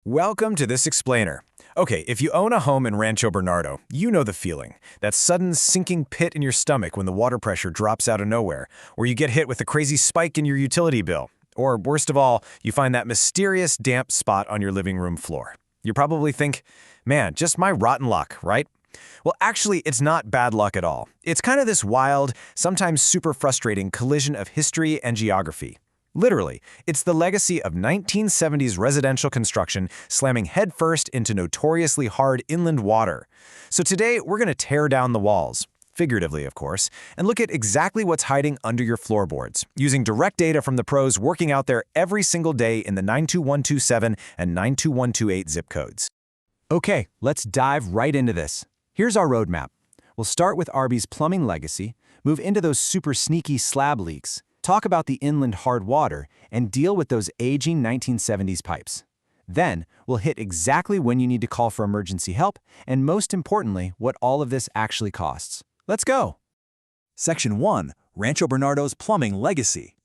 Welcome to this explainer. Okay, if you own a home in Rancho Bernardo, you know the feeling. That sudden sinking pit in your stomach when the water pressure drops out of nowhere, or you get hit with a crazy spike in your utility bill. Or worst of all, you find that mysterious damp spot on your living room floor. You probably think, man, just my rotten luck, right? Well, actually, it's not bad luck at all. It's kind of this wild, sometimes super frustrating collision of history and geography. Literally, it's the legacy of 1970s residential construction slamming headfirst into notoriously hard inland water. So today, we're going to tear down the walls, figuratively of course, and look at exactly what's hiding under your floorboards, using direct data from the pros working out there every single day in the 92127 and 92128 zip codes. Okay, let's dive right into this. Here's our roadmap. We'll start with RB's plumbing legacy, move into those super sneaky slab leaks, talk about the inland hard water, and deal with those aging 1970s pipes. Then, we'll hit exactly when you need to call for emergency help, and most importantly, what all of this actually costs. Let's go! Section 1. Rancho Bernardo's Plumbing Legacy.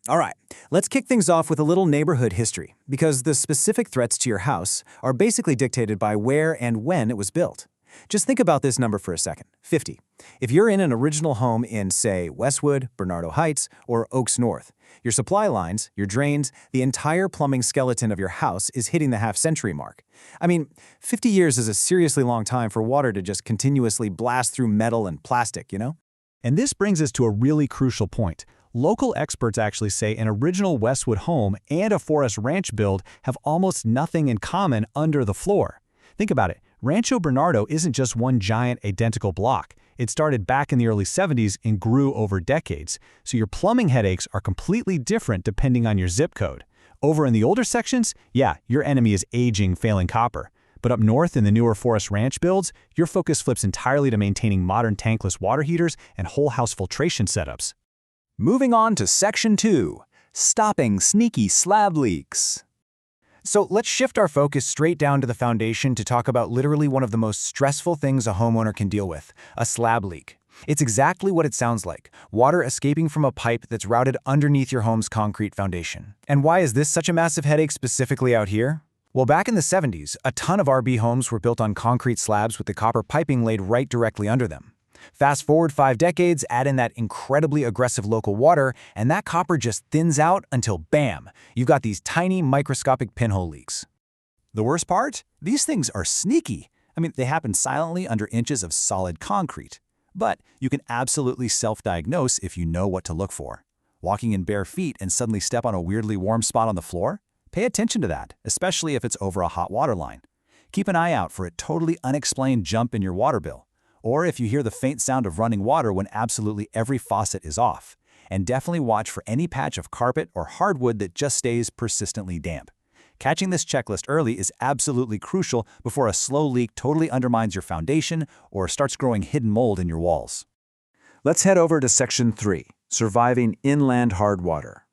All right, let's kick things off with a little neighborhood history, because the specific threats to your house are basically dictated by where and when it was built. Just think about this number for a second, 50. If you're in an original home in, say, Westwood, Bernardo Heights, or Oaks North, your supply lines, your drains, the entire plumbing skeleton of your house is hitting the half-century mark. I mean, 50 years is a seriously long time for water to just continuously blast through metal and plastic, you know? And this brings us to a really crucial point. Local experts actually say an original Westwood home and a Forest Ranch build have almost nothing in common under the floor. Think about it. Rancho Bernardo isn't just one giant identical block. It started back in the early 70s and grew over decades, so your plumbing headaches are completely different depending on your zip code. Over in the older sections, yeah, your enemy is aging, failing copper. But up north in the newer Forest Ranch builds, your focus flips entirely to maintaining modern tankless water heaters and whole house filtration setups. Moving on to Section 2, Stopping Sneaky Slab Leaks. So let's shift our focus straight down to the foundation to talk about literally one of the most stressful things a homeowner can deal with, a slab leak. It's exactly what it sounds like, water escaping from a pipe that's routed underneath your home's concrete foundation. And why is this such a massive headache specifically out here? Well, back in the 70s, a ton of RB homes were built on concrete slabs with the copper piping laid right directly under them. Fast forward 5 decades, add in that incredibly aggressive local water, and that copper just thins out until bam, you've got these tiny microscopic pinhole leaks. The worst part? These things are sneaky. I mean, they happen silently under inches of solid concrete. But you can absolutely self-diagnose if you know what to look for. Walking in bare feet and suddenly step on a weirdly warm spot on the floor? Pay attention to that, especially if it's over a hot water line. Keep an eye out for a totally unexplained jump in your water bill. Or if you hear the faint sound of running water when absolutely every faucet is off. And definitely watch for any patch of carpet or hardwood that just stays persistently damp. Catching this checklist early is absolutely crucial before a slow leak totally undermines your foundation or starts growing hidden mold in your walls. Let's head over to Section 3, Surviving Inland Hard Water.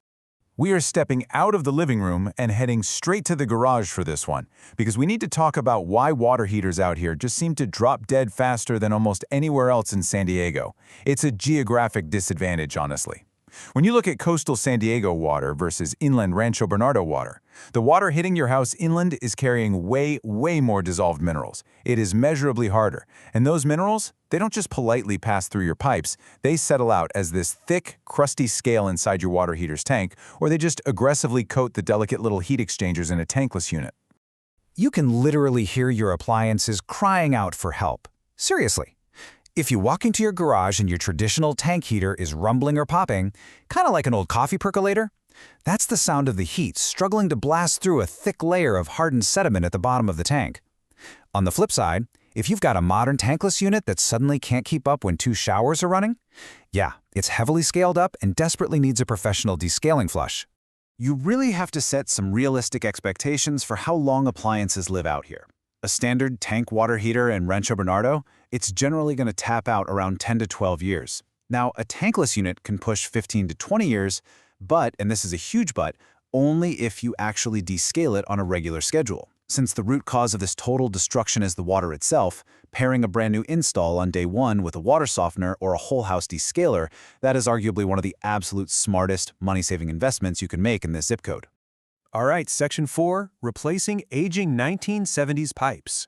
We are stepping out of the living room and heading straight to the garage for this one, because we need to talk about why water heaters out here just seem to drop dead faster than almost anywhere else in San Diego. It's a geographic disadvantage, honestly. When you look at coastal San Diego water versus inland Rancho Bernardo water, the water hitting your house inland is carrying way more dissolved minerals. It is measurably harder, and those minerals, they don't just politely pass through your pipes, they settle out as this thick, crusty scale inside your water heater's tank, or they just aggressively coat the delicate little heat exchangers in a tankless unit. You can literally hear your appliances crying out for help. Seriously. If you walk into your garage and your traditional tank heater is rumbling or popping, kind of like an old coffee percolator, that's the sound of the heat struggling to blast through a thick layer of hardened sediment at the bottom of the tank. On the flip side, if you've got a modern tankless unit that suddenly can't keep up when 2 showers are running, yeah, it's heavily scaled up and desperately needs a professional descaling flush. You really have to set some realistic expectations for how long appliances live out here. A standard tank water heater in Rancho Bernardo, it's generally going to tap out around 10 to 12 years. Now, a tankless unit can push 15 to 20 years, but, and this is a huge but, only if you actually descale it on a regular schedule. Since the root cause of this total destruction is the water itself, pairing a brand new install on day 1 with a water softener or a whole house descaler, that is arguably one of the absolute smartest money-saving investments you can make in this zip code. All right, Section 4, replacing aging 1970s pipes.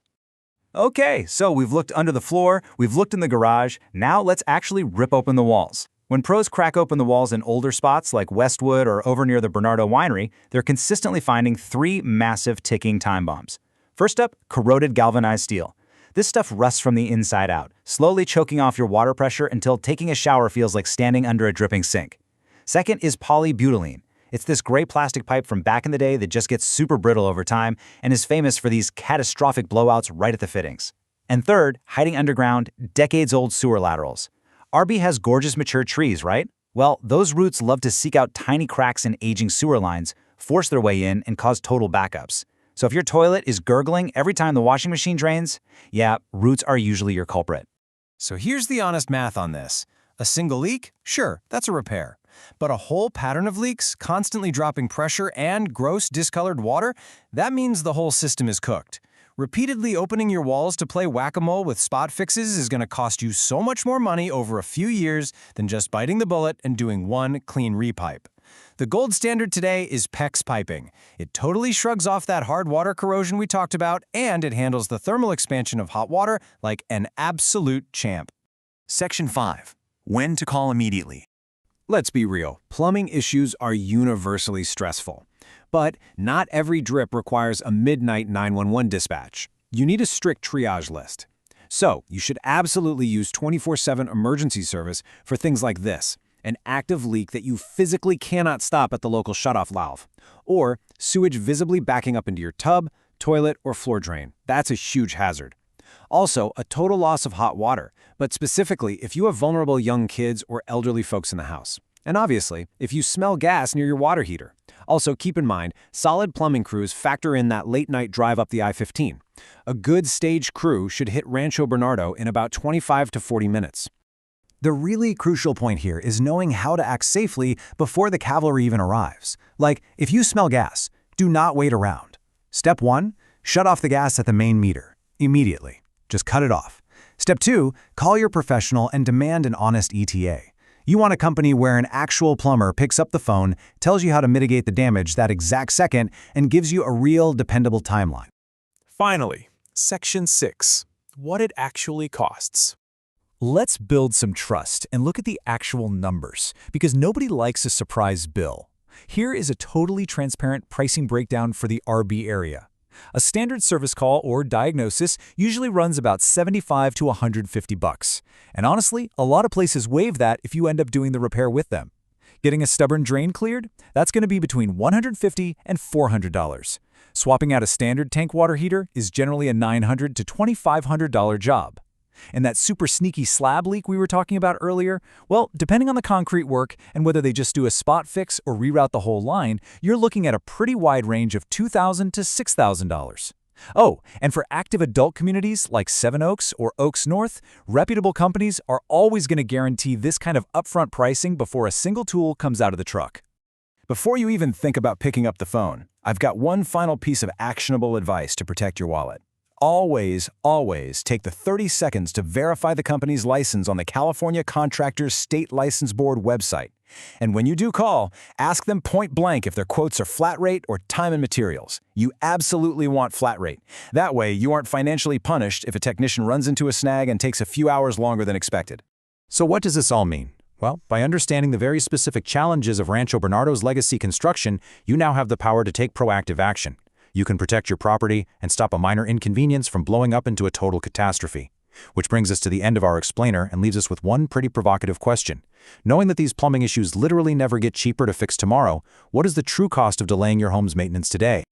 Okay, so we've looked under the floor, we've looked in the garage, now let's actually rip open the walls. When pros crack open the walls in older spots like Westwood or over near the Bernardo winery, they're consistently finding 3 massive ticking time bombs. First up, corroded galvanized steel. This stuff rusts from the inside out, slowly choking off your water pressure until taking a shower feels like standing under a dripping sink. Second is polybutylene. It's this gray plastic pipe from back in the day that just gets super brittle over time and is famous for these catastrophic blowouts right at the fittings. And third, hiding underground, decades-old sewer laterals. RB has gorgeous mature trees, right? Well, those roots love to seek out tiny cracks in aging sewer lines, force their way in, and cause total backups. So if your toilet is gurgling every time the washing machine drains, yeah, roots are usually your culprit. So here's the honest math on this. A single leak? Sure, that's a repair. But a whole pattern of leaks, constantly dropping pressure, and gross, discolored water? That means the whole system is cooked. Repeatedly opening your walls to play whack-a-mole with spot fixes is going to cost you so much more money over a few years than just biting the bullet and doing one clean repipe. The gold standard today is PEX piping. It totally shrugs off that hard water corrosion we talked about, and it handles the thermal expansion of hot water like an absolute champ. Section 5. When to call immediately. Let's be real, plumbing issues are universally stressful. But not every drip requires a midnight 911 dispatch. You need a strict triage list. So, you should absolutely use 24/7 emergency service for things like this: an active leak that you physically cannot stop at the local shutoff valve, or sewage visibly backing up into your tub, toilet, or floor drain. That's a huge hazard. Also, a total loss of hot water, but specifically if you have vulnerable young kids or elderly folks in the house. And obviously, if you smell gas near your water heater. Also, keep in mind, solid plumbing crews factor in that late-night drive up the I-15. A good stage crew should hit Rancho Bernardo in about 25 to 40 minutes. The really crucial point here is knowing how to act safely before the cavalry even arrives. Like, if you smell gas, do not wait around. Step 1, shut off the gas at the main meter. Immediately. Just cut it off. Step 2, call your professional and demand an honest ETA. You want a company where an actual plumber picks up the phone, tells you how to mitigate the damage that exact second, and gives you a real, dependable timeline. Finally, Section 6. What it actually costs. Let's build some trust and look at the actual numbers, because nobody likes a surprise bill. Here is a totally transparent pricing breakdown for the RB area. A standard service call or diagnosis usually runs about $75 to $150. And honestly, a lot of places waive that if you end up doing the repair with them. Getting a stubborn drain cleared? That's going to be between $150 and $400. Swapping out a standard tank water heater is generally a $900 to $2,500 job. And that super sneaky slab leak we were talking about earlier, well, depending on the concrete work and whether they just do a spot fix or reroute the whole line, you're looking at a pretty wide range of $2,000 to $6,000. Oh, and for active adult communities like Seven Oaks or Oaks North, reputable companies are always going to guarantee this kind of upfront pricing before a single tool comes out of the truck. Before you even think about picking up the phone, I've got one final piece of actionable advice to protect your wallet. Always, always take the 30 seconds to verify the company's license on the California Contractors State License Board website. And when you do call, ask them point blank if their quotes are flat rate or time and materials. You absolutely want flat rate. That way, you aren't financially punished if a technician runs into a snag and takes a few hours longer than expected. So what does this all mean? Well, by understanding the very specific challenges of Rancho Bernardo's legacy construction, you now have the power to take proactive action. You can protect your property and stop a minor inconvenience from blowing up into a total catastrophe. Which brings us to the end of our explainer and leaves us with one pretty provocative question. Knowing that these plumbing issues literally never get cheaper to fix tomorrow, what is the true cost of delaying your home's maintenance today?